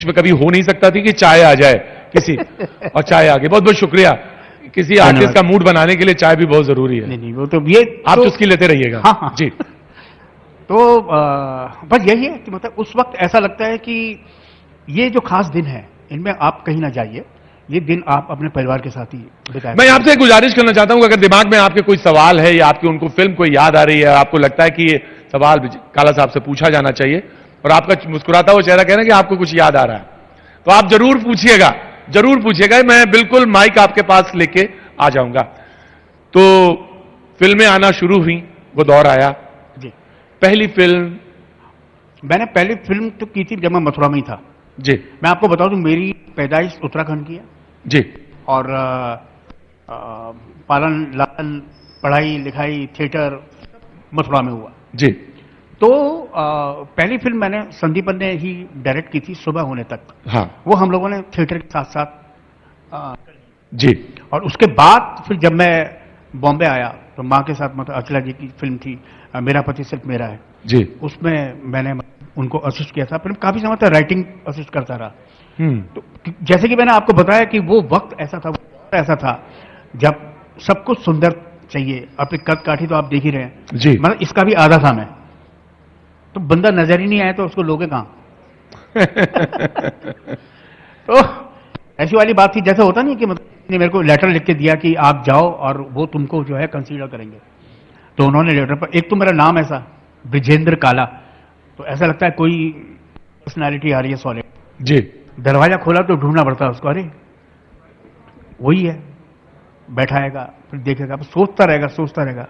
में कभी हो नहीं सकता थी कि चाय आ जाए किसी और चाय आ गई। बहुत बहुत शुक्रिया। किसी आर्टिस्ट का मूड बनाने के लिए चाय भी बहुत जरूरी है। नहीं वो तो ये आप तो, चुस्की लेते रहिएगा। हाँ, हाँ। जी। तो बस यही है कि मतलब उस वक्त ऐसा लगता है कि ये जो खास दिन है इनमें आप कहीं ना जाइए, ये दिन आप अपने परिवार के साथ ही बिताएं। मैं आपसे गुजारिश करना चाहता हूं कि अगर दिमाग में आपके कोई सवाल है या आपकी उनको फिल्म कोई याद आ रही है, आपको लगता है कि ये सवाल काला साहब से पूछा जाना चाहिए और आपका मुस्कुराता हुआ चेहरा कहना कि आपको कुछ याद आ रहा है, तो आप जरूर पूछिएगा, जरूर पूछिएगा। मैं बिल्कुल माइक आपके पास लेके आ जाऊंगा। तो फिल्में आना शुरू हुई, वो दौर आया। जी। पहली फिल्म मैंने पहली फिल्म तो की थी जब मैं मथुरा में ही था। जी। मैं आपको बता दूं मेरी पैदाइश उत्तराखंड की है जी। और पालन लालन पढ़ाई लिखाई थिएटर मथुरा में हुआ। जी। तो पहली फिल्म मैंने संदीपन ने ही डायरेक्ट की थी, सुबह होने तक। हाँ। वो हम लोगों ने थिएटर के साथ साथ जी। और उसके बाद फिर जब मैं बॉम्बे आया तो माँ के साथ मतलब अखिला जी की फिल्म थी मेरा पति सिर्फ मेरा है। जी। उसमें मैंने उनको असिस्ट किया था, फिल्म काफी समय तक राइटिंग असिस्ट करता रहा। तो जैसे कि मैंने आपको बताया कि वो वक्त ऐसा था जब सब कुछ सुंदर चाहिए। अपनी कद काठी तो आप देख ही रहे हैं जी। मतलब इसका भी आधा था मैं, तो बंदा नजर ही नहीं आया तो उसको लोगे कहां। तो ऐसी वाली बात थी, जैसे होता नहीं कि मतलब ने मेरे को लेटर लिख के दिया कि आप जाओ और वो तुमको जो है कंसीडर करेंगे। तो उन्होंने लेटर पर, एक तो मेरा नाम ऐसा ब्रिजेंद्र काला, तो ऐसा लगता है कोई पर्सनैलिटी आ रही है सॉलिड। जी। दरवाजा खोला तो ढूंढना पड़ता है उसको, अरे वही है, बैठाएगा फिर देखेगा सोचता रहेगा।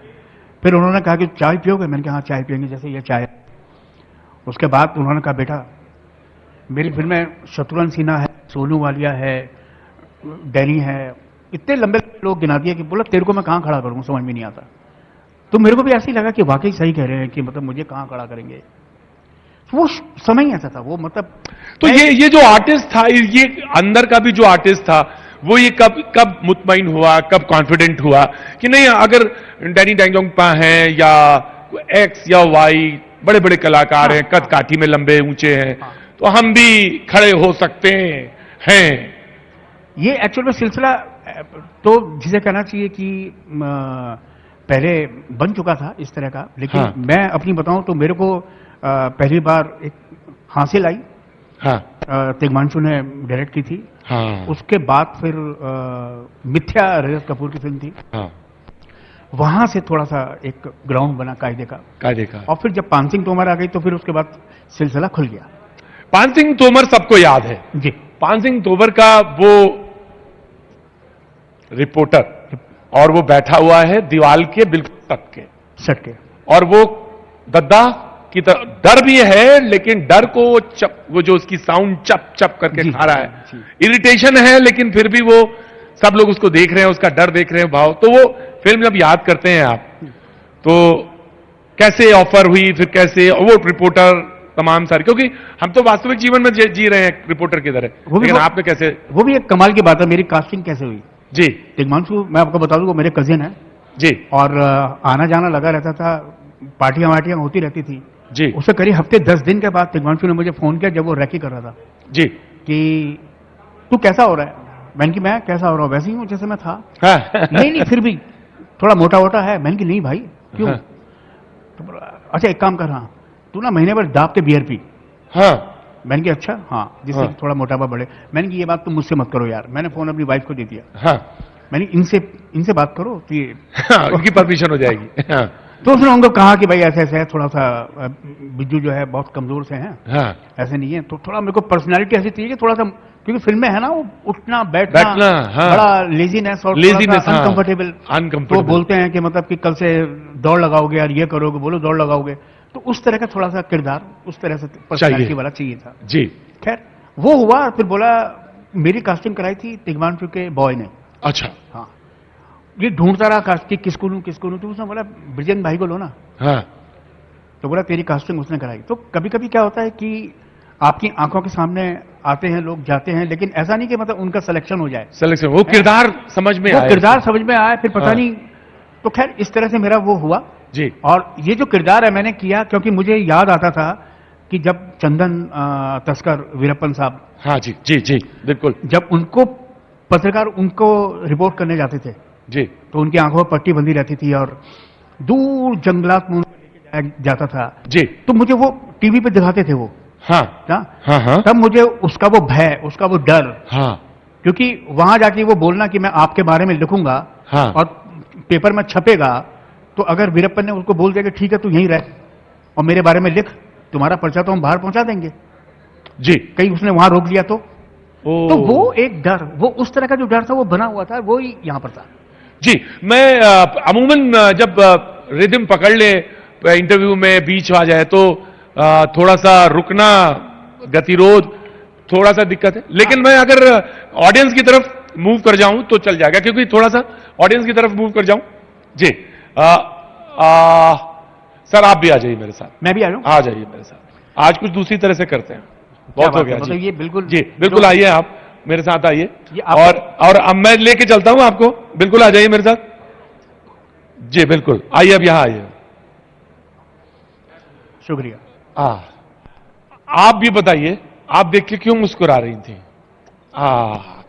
फिर उन्होंने कहा कि चाय पियोगे? मैंने कहा हाँ चाय पियेंगे, जैसे ये चाय। उसके बाद उन्होंने कहा बेटा मेरी फिल्म में शत्रुघ्न सिन्हा है, सोनू वालिया है, डैनी है, इतने लंबे लोग गिना दिए कि बोला तेरे को मैं कहां खड़ा करूं, समझ में नहीं आता। तो मेरे को भी ऐसे ही लगा कि वाकई सही कह रहे हैं कि मतलब मुझे कहां खड़ा करेंगे। वो समय ही ऐसा था वो मतलब। तो ये जो आर्टिस्ट था, ये अंदर का भी जो आर्टिस्ट था, वो ये कब मुतमईन हुआ, कब कॉन्फिडेंट हुआ कि नहीं अगर डैनी डेंगोंगपा हैं या एक्स या वाई बड़े बड़े कलाकार हैं, कद काठी में लंबे ऊंचे हैं, तो हम भी खड़े हो सकते हैं। ये एक्चुअल में सिलसिला तो जिसे कहना चाहिए कि पहले बन चुका था इस तरह का, लेकिन हाँ। मैं अपनी बताऊं तो मेरे को पहली बार एक हासिल आई। हाँ। तिग्मांशु ने डायरेक्ट की थी। हाँ। उसके बाद फिर मिथ्या रजत कपूर की फिल्म थी। हाँ। वहां से थोड़ा सा एक ग्राउंड बना कायदे का। और फिर जब पान सिंह तोमर आ गई तो फिर उसके बाद सिलसिला खुल गया। पान सिंह तोमर सबको याद है जी। पान सिंह तोमर का वो रिपोर्टर, और वो बैठा हुआ है दीवार के बिल्कुल सट के, और वो गद्दा की तरह डर भी है, लेकिन डर को वो जो उसकी साउंड चप चप करके खा रहा है, इरिटेशन है, लेकिन फिर भी वो सब लोग उसको देख रहे हैं, उसका डर देख रहे हैं भाव। तो वो फिल्म जब याद करते हैं आप, तो कैसे ऑफर हुई, फिर कैसे वो रिपोर्टर तमाम सारी, क्योंकि हम तो वास्तविक जीवन में जी रहे हैं रिपोर्टर की तरह, लेकिन आपने कैसे। वो भी एक कमाल की बात है, मेरी कास्टिंग कैसे हुई। जी। तिग्मांशु मैं आपको बता दूं वो मेरे कजिन है जी, और आना जाना लगा रहता था, पार्टियां वार्टियां होती रहती थी जी। उससे करीब हफ्ते 10 दिन के बाद तिग्मांशु ने मुझे फोन किया जब वो रैकी कर रहा था जी, कि तू कैसा हो रहा है। मैंने कि मैं कैसा हो रहा हूँ, वैसे ही हूँ जैसे मैं था। हाँ। नहीं फिर भी थोड़ा मोटा वोटा है। मैंने कि नहीं भाई क्यों। हाँ। तो बोला अच्छा एक काम कर, हाँ तू ना महीने भर दाब के बियर पी। हाँ। मैंने कि अच्छा हाँ, जिससे हाँ। थोड़ा मोटापा बढ़े। मैंने कि ये बात तुम मुझसे मत करो यार। मैंने फोन अपनी वाइफ को दे दिया। हाँ। मैंने इनसे बात करो तो ये उनकी परमिशन हो जाएगी। हाँ। तो उसने उनको कहा कि भाई ऐसे ऐसे है, थोड़ा सा बिज्जू जो है बहुत कमजोर से हैं। हाँ। ऐसे नहीं है, तो थोड़ा मेरे को पर्सनालिटी ऐसी चाहिए कि थोड़ा सा, क्योंकि फिल्म में है ना वो उठना बैठना हाँ। बड़ा लेजीनेस और अनकंफर्टेबल। तो बोलते हैं कि मतलब कि कल से दौड़ लगाओगे यार, ये करोगे, बोलो दौड़ लगाओगे, तो उस तरह का थोड़ा सा किरदार, उस तरह से पर्सनालिटी वाला चाहिए था। जी। खैर वो हुआ। फिर बोला मेरी कास्टिंग कराई थी तिग्मांशु के बॉय ने। अच्छा। हाँ, ये ढूंढता रहा कास्टिंग किसको लूं तो उसने बोला ब्रिजेंद्र भाई को लो ना। हाँ। तो बोला तेरी कास्टिंग उसने कराई। तो कभी कभी क्या होता है कि आपकी आंखों के सामने आते हैं लोग, जाते हैं, लेकिन ऐसा नहीं कि मतलब उनका सिलेक्शन हो जाए। सिलेक्शन, वो किरदार समझ में आया, किरदार समझ में आया, फिर पता नहीं। तो खैर इस तरह से मेरा वो हुआ जी। और ये जो किरदार है मैंने किया क्योंकि मुझे याद आता था कि जब चंदन तस्कर वीरप्पन साहब, हाँ जी जी जी बिल्कुल जब उनको पत्रकार उनको रिपोर्ट करने जाते थे जी तो उनकी आंखों पर पट्टी बंधी रहती थी और दूर जंगलात में उनको लेके जाया जाता था। जी तो मुझे वो टीवी पे दिखाते थे वो, हाँ हाँ हाँ तब मुझे उसका वो भय, उसका वो डर, हाँ क्योंकि वहां जाके वो बोलना कि मैं आपके बारे में लिखूंगा हाँ और पेपर में छपेगा, तो अगर वीरप्पन ने उसको बोल दिया कि ठीक है तू यहीं रह और मेरे बारे में लिख, तुम्हारा पर्चा तो हम बाहर पहुंचा देंगे, जी कहीं उसने वहां रोक लिया तो ओ तो वो एक डर, वो उस तरह का जो डर था वो बना हुआ था, वो ही यहां पर था। जी मैं अमूमन जब रिदम पकड़ ले इंटरव्यू में बीच आ जाए तो थोड़ा सा रुकना, गतिरोध थोड़ा सा दिक्कत है, लेकिन मैं अगर ऑडियंस की तरफ मूव कर जाऊं तो चल जाएगा, क्योंकि थोड़ा सा ऑडियंस की तरफ मूव कर जाऊं। जी सर आप भी आ जाइए मेरे साथ, मैं भी आ रहा हूं, आ जाइए मेरे साथ। आज कुछ दूसरी तरह से करते हैं, बहुत हो गया मतलब जी। ये बिल्कुल जी बिल्कुल आइए, आप मेरे साथ आइए ये आप- और अब मैं लेके चलता हूं आपको, बिल्कुल आ जाइए मेरे साथ। जी बिल्कुल आइए, अब यहां आइए। शुक्रिया। आप भी बताइए, आप देख के क्यों मुस्कुरा रही थी?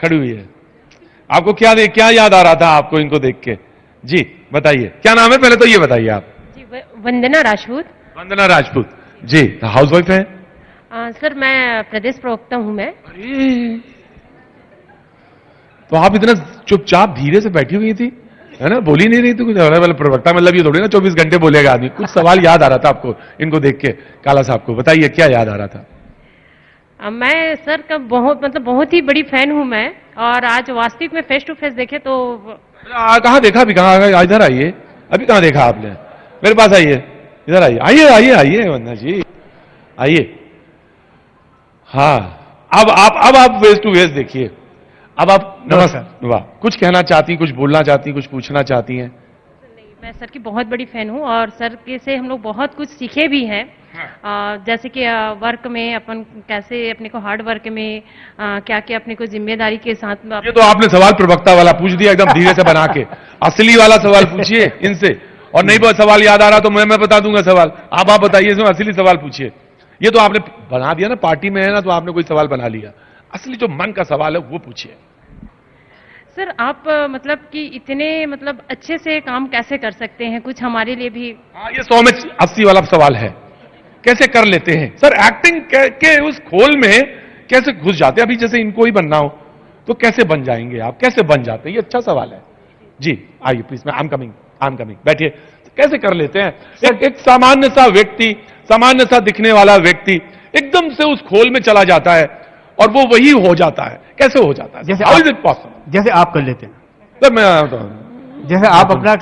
खड़ी हुई है, आपको क्या याद आ रहा था आपको इनको देख के? जी बताइए, क्या नाम है पहले तो ये बताइए आप? जी वंदना राजपूत। वंदना राजपूत जी, हाउसवाइफ है? सर मैं प्रदेश प्रवक्ता हूं मैं। अरे तो आप इतना चुपचाप धीरे से बैठी हुई थी, है ना, बोली नहीं रही थी कुछ? वाला प्रवक्ता मतलब ये थोड़ी ना 24 घंटे बोलेगा आदमी। कुछ सवाल याद आ रहा था आपको इनको देख के? काला साहब को बताइए क्या याद आ रहा था? मैं सर का बहुत ही बड़ी फैन हूं मैं, और आज वास्तविक में फेस टू फेस देखे तो कहाँ देखा अभी? कहाँ? इधर आइए, अभी कहाँ देखा आपने? मेरे पास आइए, इधर आइए, आइए आइए आइए वंदना जी आइए। हाँ अब आप फेस टू फेस देखिए। अब आप नमस्कार, वाह, कुछ कहना चाहती, कुछ बोलना चाहती, कुछ पूछना चाहती हैं? मैं सर की बहुत बड़ी फैन हूं और सर के से हम लोग बहुत कुछ सीखे भी हैं। जैसे कि वर्क में अपन कैसे अपने को हार्ड वर्क में क्या क्या अपने को जिम्मेदारी के साथ में ये तो आपने सवाल प्रवक्ता वाला पूछ दिया एकदम धीरे से बना के। असली वाला सवाल पूछिए इनसे, और नहीं बहुत सवाल याद आ रहा तो मैं बता दूंगा सवाल। आप बताइए, इसमें असली सवाल पूछिए। ये तो आपने बना दिया ना, पार्टी में है ना तो आपने कोई सवाल बना लिया। असली जो मन का सवाल है वो पूछिए। सर आप मतलब कि इतने मतलब अच्छे से काम कैसे कर सकते हैं, कुछ हमारे लिए भी। हाँ, ये 100 में 80 वाला सवाल है, कैसे कर लेते हैं सर? एक्टिंग के उस खोल में कैसे घुस जाते हैं? अभी जैसे इनको ही बनना हो तो कैसे बन जाएंगे आप, कैसे बन जाते हैं? ये अच्छा सवाल है जी। आइए प्लीज, मैं आई एम कमिंग, बैठिए। कैसे कर लेते हैं? एक सामान्य सा व्यक्ति, सामान्य सा दिखने वाला व्यक्ति एकदम से उस खोल में चला जाता है और वो वही हो जाता है। कैसे हो जाता है? जैसे हाउ इज इट पॉसिबल? जैसे आप कर लेते हैं सर मैं जैसे आप अपना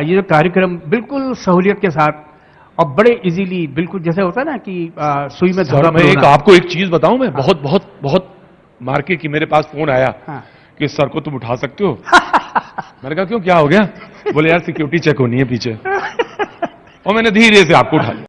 ये जो कार्यक्रम बिल्कुल सहूलियत के साथ और बड़े इजीली, बिल्कुल जैसे होता है ना कि सुई में धागा मैं पिरोना। आपको एक चीज बताऊं, मैं बहुत बहुत बहुत मार्के की मेरे पास फोन आया हाँ। कि सर को तुम उठा सकते हो? मैंने कहा क्यों, क्या हो गया? बोले यार सिक्योरिटी चेक होनी है पीछे, और मैंने धीरे से आपको उठा लिया।